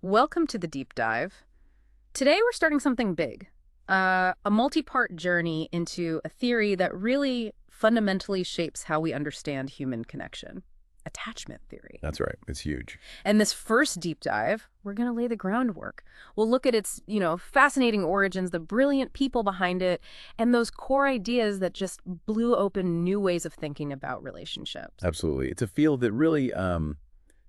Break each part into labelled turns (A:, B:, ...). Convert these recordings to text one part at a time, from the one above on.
A: Welcome to the deep dive. Today we're starting something big, a multi-part journey into a theory that really fundamentally shapes how we understand human connection, attachment theory.
B: That's right. It's huge.
A: And this first deep dive, we're going to lay the groundwork. We'll look at its, fascinating origins, the brilliant people behind it, and those core ideas that just blew open new ways of thinking about relationships.
B: Absolutely. It's a field that really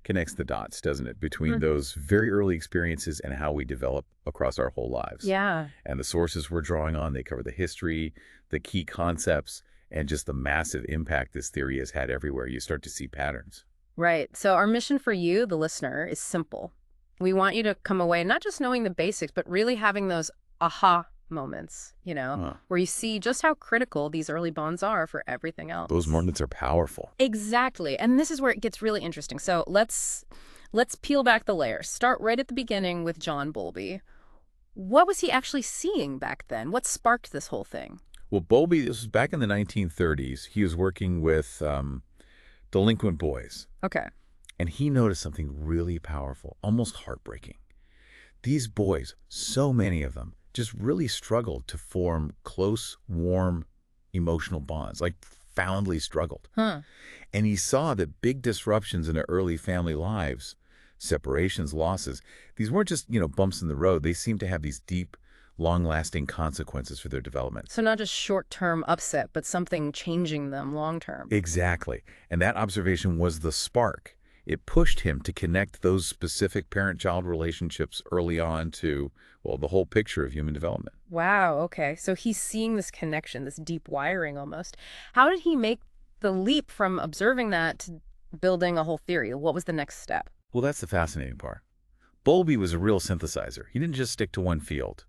B: connects the dots, doesn't it, between those very early experiences and how we develop across our whole lives.
A: Yeah.
B: And the sources we're drawing on, they cover the history, the key concepts, and just the massive impact this theory has had everywhere. You start to see patterns.
A: Right. So our mission for you, the listener, is simple. We want you to come away not just knowing the basics, but really having those aha moments, where you see just how critical these early bonds are for everything else.
B: Those moments are powerful.
A: Exactly. And this is where it gets really interesting. So let's peel back the layers. Start right at the beginning with John Bowlby. What was he actually seeing back then? What sparked this whole thing?
B: Well, Bowlby, this was back in the 1930s. He was working with delinquent boys.
A: Okay.
B: And he noticed something really powerful, almost heartbreaking. These boys, so many of them, just really struggled to form close, warm, emotional bonds, like profoundly struggled.
A: Huh.
B: And he saw that big disruptions in their early family lives, separations, losses, these weren't just, bumps in the road. They seemed to have these deep, long-lasting consequences for their development.
A: So not just short-term upset, but something changing them long-term.
B: Exactly. And that observation was the spark. It pushed him to connect those specific parent-child relationships early on to, well, the whole picture of human development.
A: Wow, okay. So he's seeing this connection, this deep wiring almost. How did he make the leap from observing that to building a whole theory? What was the next step?
B: Well, that's the fascinating part. Bowlby was a real synthesizer. He didn't just stick to one field.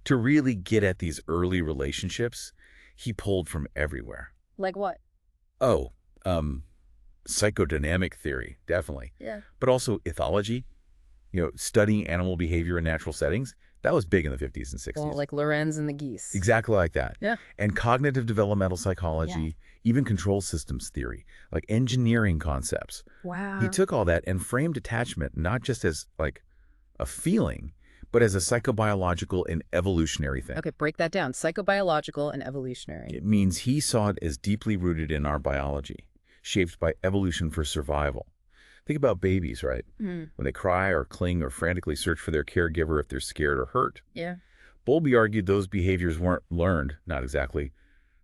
B: To really get at these early relationships, he pulled from everywhere.
A: Like what?
B: Oh, psychodynamic theory, definitely.
A: Yeah.
B: But also ethology, studying animal behavior in natural settings. That was big in the 50s and 60s.
A: Well, like Lorenz and the geese.
B: Exactly like that.
A: Yeah.
B: And cognitive developmental psychology,
A: Yeah.
B: even control systems theory, like engineering concepts.
A: Wow.
B: He took all that and framed attachment not just as like a feeling, but as a psychobiological and evolutionary thing.
A: Okay, break that down. Psychobiological and evolutionary.
B: It means he saw it as deeply rooted in our biology, shaped by evolution for survival. Think about babies, right? When they cry or cling or frantically search for their caregiver if they're scared or hurt.
A: Yeah.
B: Bowlby argued those behaviors weren't learned, not exactly.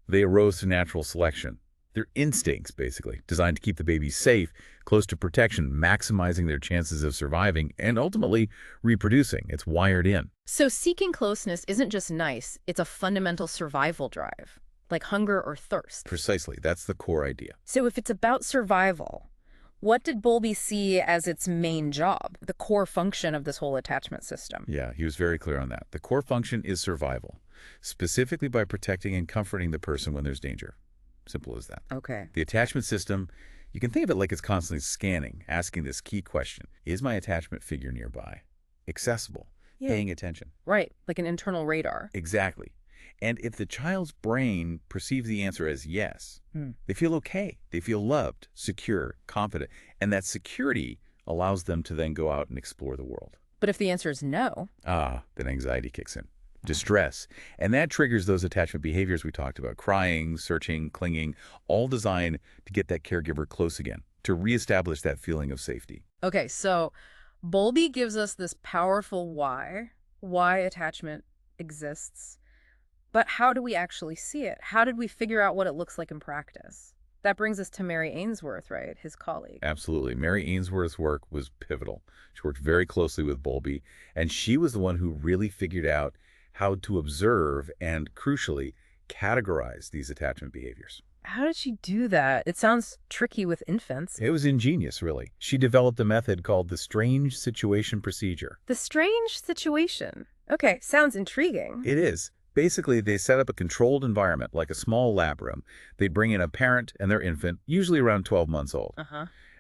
B: They arose to natural selection. They're instincts, basically, designed to keep the baby safe, close to protection, maximizing their chances of surviving and ultimately reproducing. It's wired in.
A: So seeking closeness isn't just nice, it's a fundamental survival drive, like hunger or thirst.
B: Precisely. That's the core idea.
A: So if it's about survival, what did Bowlby see as its main job, the core function of this whole attachment system?
B: Yeah, he was very clear on that. The core function is survival, specifically by protecting and comforting the person when there's danger. Simple as that.
A: Okay.
B: The attachment system, you can think of it like it's constantly scanning, asking this key question: is my attachment figure nearby? Accessible?
A: Yeah.
B: Paying attention?
A: Right, like an internal radar.
B: Exactly. And if the child's brain perceives the answer as yes, they feel okay. They feel loved, secure, confident. And that security allows them to then go out and explore the world.
A: But if the answer is no,
B: Then anxiety kicks in. Distress. And that triggers those attachment behaviors we talked about: crying, searching, clinging, all designed to get that caregiver close again, to reestablish that feeling of safety.
A: okay, so Bowlby gives us this powerful why attachment exists. But how do we actually see it? How did we figure out what it looks like in practice? That brings us to Mary Ainsworth, right? His colleague.
B: Absolutely. Mary Ainsworth's work was pivotal. She worked very closely with Bowlby, and she was the one who really figured out how to observe and, crucially, categorize these attachment behaviors.
A: How did she do that? It sounds tricky with infants.
B: It was ingenious, really. She developed a method called the strange situation procedure.
A: The strange situation. Okay, sounds intriguing.
B: It is. Basically, they set up a controlled environment, like a small lab room. They'd bring in a parent and their infant, usually around 12 months old.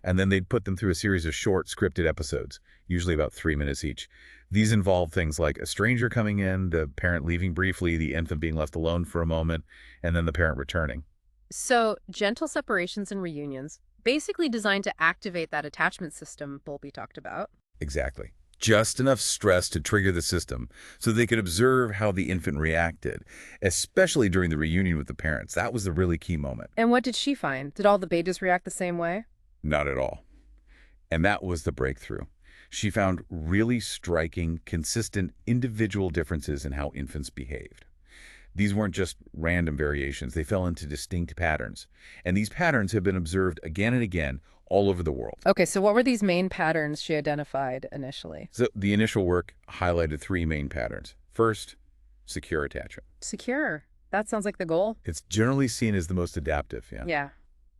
B: And then they'd put them through a series of short, scripted episodes, usually about 3 minutes each. These involve things like a stranger coming in, the parent leaving briefly, the infant being left alone for a moment, and then the parent returning.
A: So, gentle separations and reunions, basically designed to activate that attachment system Bowlby talked about.
B: Exactly. just enough stress to trigger the system so they could observe how the infant reacted, especially during the reunion with the parents. That was the really key moment.
A: And what did she find? Did all the babies react the same way?
B: Not at all. And that was the breakthrough. She found really striking, consistent, individual differences in how infants behaved. These weren't just random variations. They fell into distinct patterns. And these patterns have been observed again and again all over the world.
A: Okay, so what were these main patterns she identified initially?
B: So the initial work highlighted three main patterns. First, secure attachment.
A: Secure. That sounds like the goal.
B: It's generally seen as the most adaptive, yeah.
A: Yeah.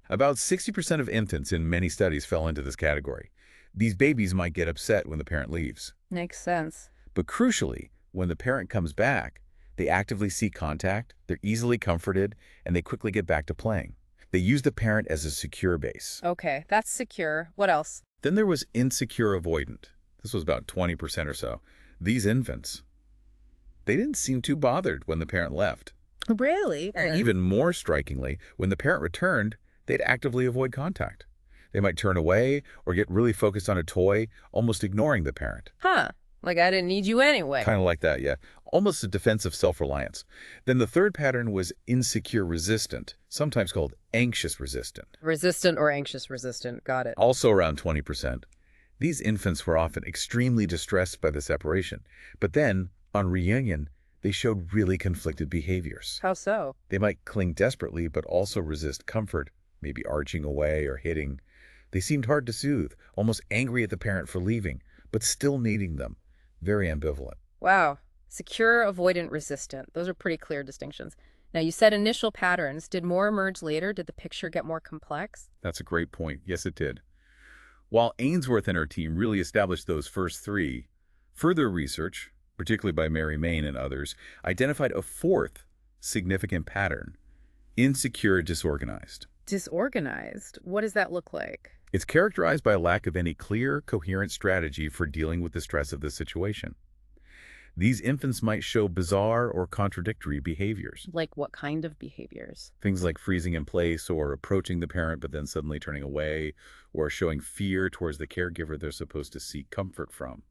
B: About 60% of infants in many studies fell into this category. These babies might get upset when the parent leaves.
A: Makes sense.
B: But crucially, when the parent comes back, they actively seek contact, they're easily comforted, and they quickly get back to playing. They use the parent as a secure base.
A: Okay, that's secure. What else?
B: Then there was insecure avoidant. This was about 20% or so. These infants, they didn't seem too bothered when the parent left.
A: Really?
B: Even more strikingly, when the parent returned, they'd actively avoid contact. They might turn away or get really focused on a toy, almost ignoring the parent.
A: Huh. Like I didn't need you anyway.
B: Kind of like that, yeah. Almost a defense of self-reliance. Then the third pattern was insecure resistant, sometimes called anxious resistant.
A: Resistant or anxious resistant. Got it.
B: Also around 20%. These infants were often extremely distressed by the separation. But then, on reunion, they showed really conflicted behaviors.
A: How so?
B: They might cling desperately but also resist comfort, maybe arching away or hitting. They seemed hard to soothe, almost angry at the parent for leaving, but still needing them. Very ambivalent.
A: Wow. Secure, avoidant, resistant. Those are pretty clear distinctions. Now, you said initial patterns. Did more emerge later? Did the picture get more complex?
B: That's a great point. Yes, it did. While Ainsworth and her team really established those first three, further research, particularly by Mary Main and others, identified a fourth significant pattern: insecure disorganized.
A: Disorganized? What does that look like?
B: It's characterized by a lack of any clear, coherent strategy for dealing with the stress of the situation. These infants might show bizarre or contradictory behaviors.
A: Like what kind of behaviors?
B: Things like freezing in place or approaching the parent but then suddenly turning away, or showing fear towards the caregiver they're supposed to seek comfort from.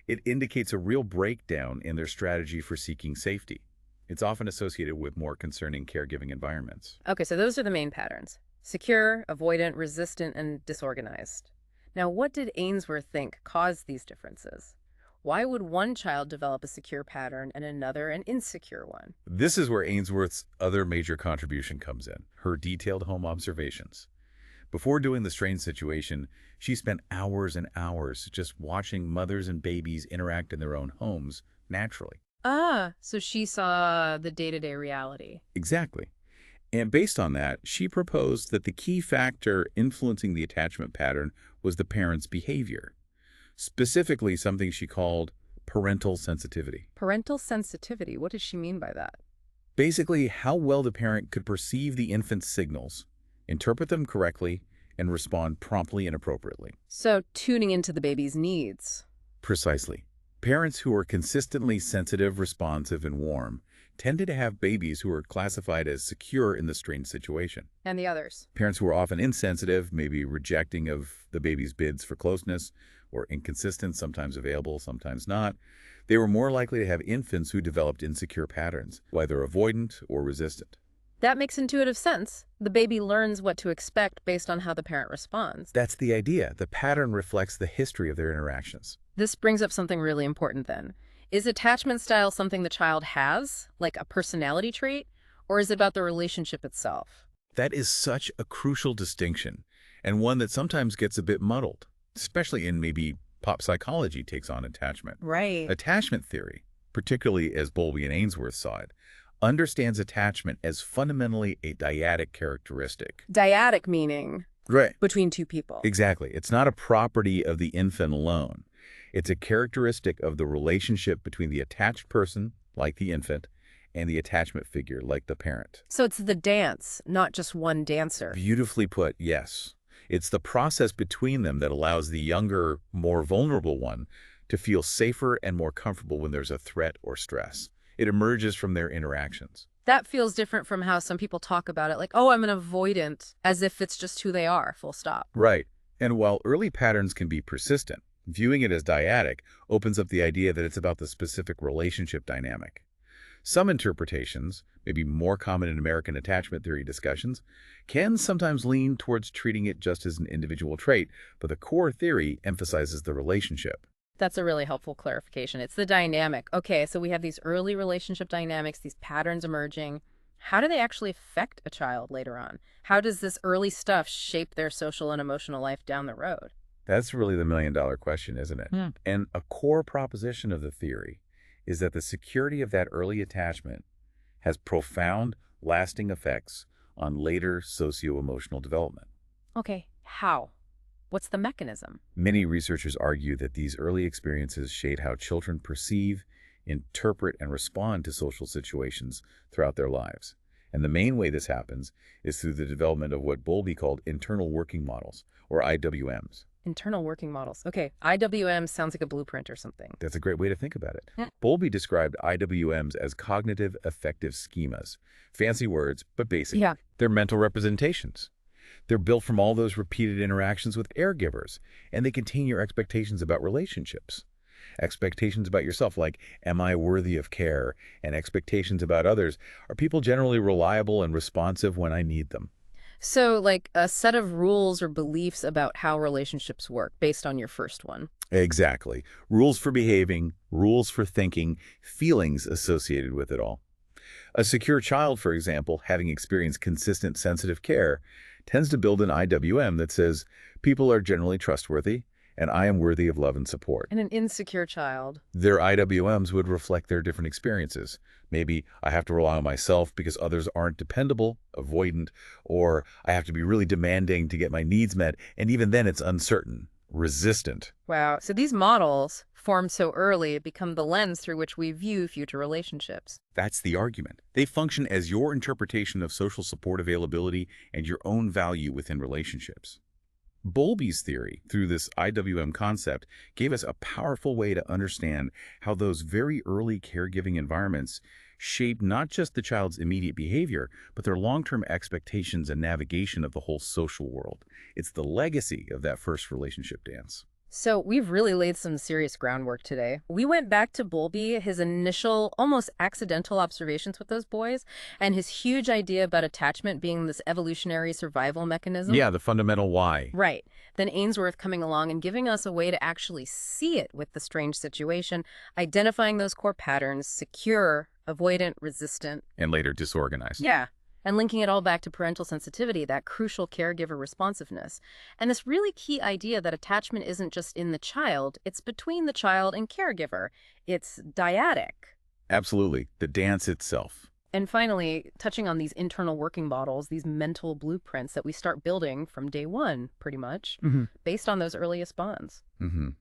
B: It indicates a real breakdown in their strategy for seeking safety. It's often associated with more concerning caregiving environments.
A: Okay, so those are the main patterns. Secure, avoidant, resistant, and disorganized. Now, what did Ainsworth think caused these differences? Why would one child develop a secure pattern and another an insecure one?
B: This is where Ainsworth's other major contribution comes in, her detailed home observations. Before doing the strange situation, she spent hours and hours just watching mothers and babies interact in their own homes naturally.
A: Ah, so she saw the day-to-day reality.
B: Exactly. And based on that, she proposed that the key factor influencing the attachment pattern was the parent's behavior, specifically something she called parental sensitivity.
A: Parental sensitivity, what does she mean by that?
B: Basically, how well the parent could perceive the infant's signals, interpret them correctly, and respond promptly and appropriately.
A: So tuning into the baby's needs.
B: Precisely. Parents who are consistently sensitive, responsive, and warm tended to have babies who were classified as secure in the strange situation.
A: And the others?
B: Parents who were often insensitive, maybe rejecting of the baby's bids for closeness, or inconsistent, sometimes available, sometimes not, they were more likely to have infants who developed insecure patterns, whether avoidant or resistant.
A: That makes intuitive sense. The baby learns what to expect based on how the parent responds.
B: That's the idea. The pattern reflects the history of their interactions.
A: This brings up something really important then. Is attachment style something the child has, like a personality trait, or is it about the relationship itself?
B: That is such a crucial distinction, and one that sometimes gets a bit muddled, especially in maybe pop psychology takes on attachment.
A: Right.
B: Attachment theory, particularly as Bowlby and Ainsworth saw it, understands attachment as fundamentally a dyadic characteristic.
A: Dyadic meaning
B: Right.
A: between two people.
B: Exactly. It's not a property of the infant alone. It's a characteristic of the relationship between the attached person, like the infant, and the attachment figure, like the parent.
A: So it's the dance, not just one dancer.
B: Beautifully put, yes. It's the process between them that allows the younger, more vulnerable one to feel safer and more comfortable when there's a threat or stress. It emerges from their interactions.
A: That feels different from how some people talk about it, like, oh, I'm an avoidant, as if it's just who they are, full stop.
B: Right. And while early patterns can be persistent, Viewing it as dyadic opens up the idea that it's about the specific relationship dynamic. Some interpretations, maybe more common in American attachment theory discussions, can sometimes lean towards treating it just as an individual trait, but the core theory emphasizes the relationship.
A: That's a really helpful clarification. It's the dynamic. Okay, so we have these early relationship dynamics, these patterns emerging. How do they actually affect a child later on? How does this early stuff shape their social and emotional life down the road?
B: That's really the million-dollar question, isn't it? And a core proposition of the theory is that the security of that early attachment has profound, lasting effects on later socio-emotional development.
A: Okay, how? What's the mechanism?
B: Many researchers argue that these early experiences shape how children perceive, interpret, and respond to social situations throughout their lives. And the main way this happens is through the development of what Bowlby called internal working models, or IWMs.
A: Internal working models. Okay, IWM sounds like a blueprint or something.
B: That's a great way to think about it.
A: Yeah.
B: Bowlby described IWMs as cognitive affective schemas. Fancy words, but basic.
A: Yeah.
B: They're mental representations. They're built from all those repeated interactions with caregivers, and they contain your expectations about relationships. Expectations about yourself, like, am I worthy of care? And expectations about others, are people generally reliable and responsive when I need them?
A: So, like a set of rules or beliefs about how relationships work based on your first one.
B: Exactly. Rules for behaving, rules for thinking, feelings associated with it all. A secure child, for example, having experienced consistent sensitive care, tends to build an IWM that says, people are generally trustworthy, and I am worthy of love and support.
A: And an insecure child.
B: Their IWMs would reflect their different experiences. Maybe I have to rely on myself because others aren't dependable, avoidant, or I have to be really demanding to get my needs met, and even then it's uncertain, resistant.
A: Wow. So these models, formed so early, become the lens through which we view future relationships.
B: That's the argument. They function as your interpretation of social support availability and your own value within relationships. Bowlby's theory, through this IWM concept, gave us a powerful way to understand how those very early caregiving environments shape not just the child's immediate behavior, but their long-term expectations and navigation of the whole social world. It's the legacy of that first relationship dance.
A: So we've really laid some serious groundwork today. We went back to Bowlby, his initial, almost accidental observations with those boys, and his huge idea about attachment being this evolutionary survival mechanism.
B: Yeah, the fundamental why.
A: Right. Then Ainsworth coming along and giving us a way to actually see it with the strange situation, identifying those core patterns, secure, avoidant, resistant.
B: And later disorganized.
A: Yeah. And linking it all back to parental sensitivity, that crucial caregiver responsiveness. And this really key idea that attachment isn't just in the child, it's between the child and caregiver. It's dyadic.
B: Absolutely. The dance itself.
A: And finally, touching on these internal working models, these mental blueprints that we start building from day one, pretty much, based on those earliest bonds.
B: And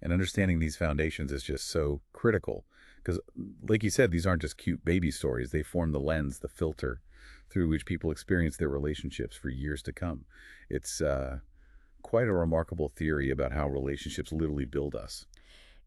B: understanding these foundations is just so critical. Because, like you said, these aren't just cute baby stories. They form the lens, the filter, through which people experience their relationships for years to come. It's quite a remarkable theory about how relationships literally build us.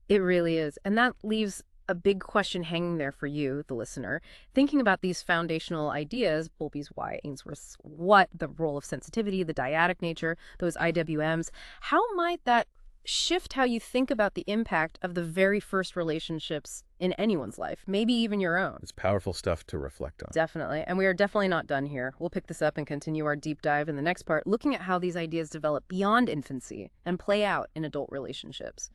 A: It really is. And that leaves a big question hanging there for you, the listener, thinking about these foundational ideas, Bowlby's why, Ainsworth's what, the role of sensitivity, the dyadic nature, those IWMs. How might that shift how you think about the impact of the very first relationships in anyone's life, maybe even your own?
B: It's powerful stuff to reflect on.
A: Definitely. And we are definitely not done here. We'll pick this up and continue our deep dive in the next part, looking at how these ideas develop beyond infancy and play out in adult relationships.